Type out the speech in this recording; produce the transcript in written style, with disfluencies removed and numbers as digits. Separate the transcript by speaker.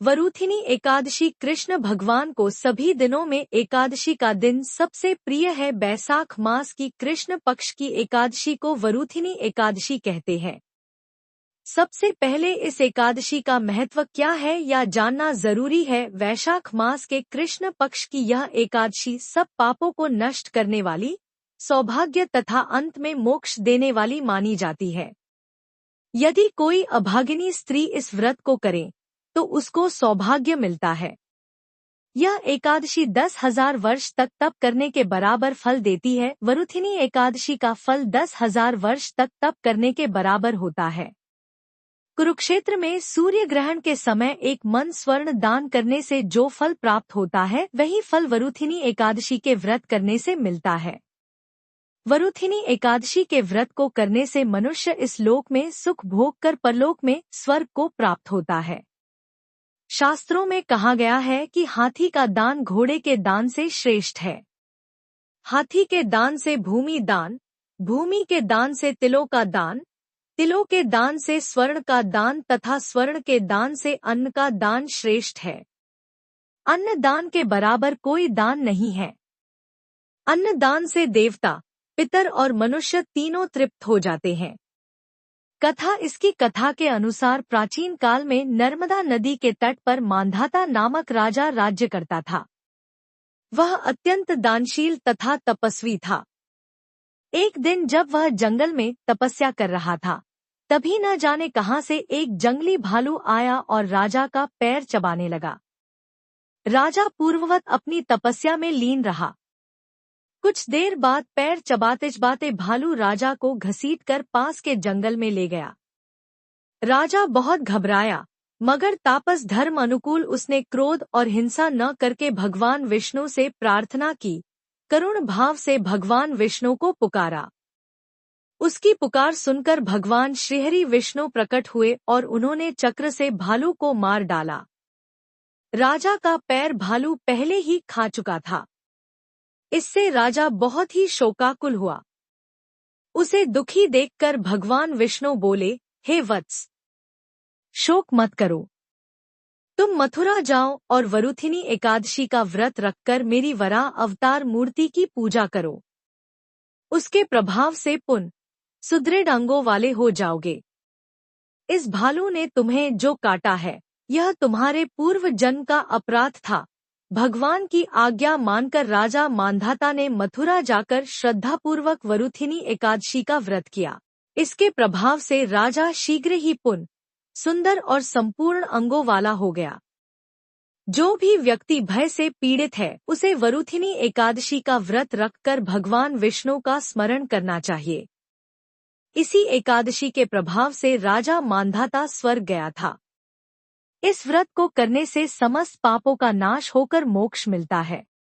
Speaker 1: वरुथिनी एकादशी कृष्ण भगवान को सभी दिनों में एकादशी का दिन सबसे प्रिय है। बैसाख मास की कृष्ण पक्ष की एकादशी को वरुथिनी एकादशी कहते हैं। सबसे पहले इस एकादशी का महत्व क्या है या जानना जरूरी है। वैशाख मास के कृष्ण पक्ष की यह एकादशी सब पापों को नष्ट करने वाली, सौभाग्य तथा अंत में मोक्ष देने वाली मानी जाती है। यदि कोई अभागिनी स्त्री इस व्रत को करे तो उसको सौभाग्य मिलता है। यह एकादशी 10,000 वर्ष तक तप करने के बराबर फल देती है। वरुथिनी एकादशी का फल 10,000 वर्ष तक तप करने के बराबर होता है। कुरुक्षेत्र में सूर्य ग्रहण के समय एक मन स्वर्ण दान करने से जो फल प्राप्त होता है, वही फल वरुथिनी एकादशी के व्रत करने से मिलता है। वरुथिनी एकादशी के व्रत को करने से मनुष्य इस लोक में सुख भोग कर परलोक में स्वर्ग को प्राप्त होता है। शास्त्रों में कहा गया है कि हाथी का दान घोड़े के दान से श्रेष्ठ है। हाथी के दान से भूमि दान, भूमि के दान से तिलों का दान, तिलों के दान से स्वर्ण का दान तथा स्वर्ण के दान से अन्न का दान श्रेष्ठ है। अन्न दान के बराबर कोई दान नहीं है। अन्न दान से देवता, पितर और मनुष्य तीनों तृप्त हो जाते हैं। कथा इसकी कथा के अनुसार प्राचीन काल में नर्मदा नदी के तट पर मांधाता नामक राजा राज्य करता था। वह अत्यंत दानशील तथा तपस्वी था। एक दिन जब वह जंगल में तपस्या कर रहा था, तभी न जाने कहां से एक जंगली भालू आया और राजा का पैर चबाने लगा। राजा पूर्ववत अपनी तपस्या में लीन रहा। कुछ देर बाद पैर चबाते चबाते भालू राजा को घसीटकर पास के जंगल में ले गया। राजा बहुत घबराया, मगर तापस धर्म अनुकूल उसने क्रोध और हिंसा न करके भगवान विष्णु से प्रार्थना की। करुण भाव से भगवान विष्णु को पुकारा। उसकी पुकार सुनकर भगवान श्रीहरि विष्णु प्रकट हुए और उन्होंने चक्र से भालू को मार डाला। राजा का पैर भालू पहले ही खा चुका था। इससे राजा बहुत ही शोकाकुल हुआ। उसे दुखी देखकर भगवान विष्णु बोले, हे वत्स, शोक मत करो। तुम मथुरा जाओ और वरुथिनी एकादशी का व्रत रखकर मेरी वराह अवतार मूर्ति की पूजा करो। उसके प्रभाव से पुन सुदृढ़ अंगों वाले हो जाओगे। इस भालू ने तुम्हें जो काटा है, यह तुम्हारे पूर्व जन्म का अपराध था। भगवान की आज्ञा मानकर राजा मांधाता ने मथुरा जाकर श्रद्धापूर्वक वरुथिनी एकादशी का व्रत किया। इसके प्रभाव से राजा शीघ्र ही पुन सुंदर और संपूर्ण अंगों वाला हो गया। जो भी व्यक्ति भय से पीड़ित है, उसे वरुथिनी एकादशी का व्रत रखकर भगवान विष्णु का स्मरण करना चाहिए। इसी एकादशी के प्रभाव से राजा मांधाता स्वर्ग गया था। इस व्रत को करने से समस्त पापों का नाश होकर मोक्ष मिलता है।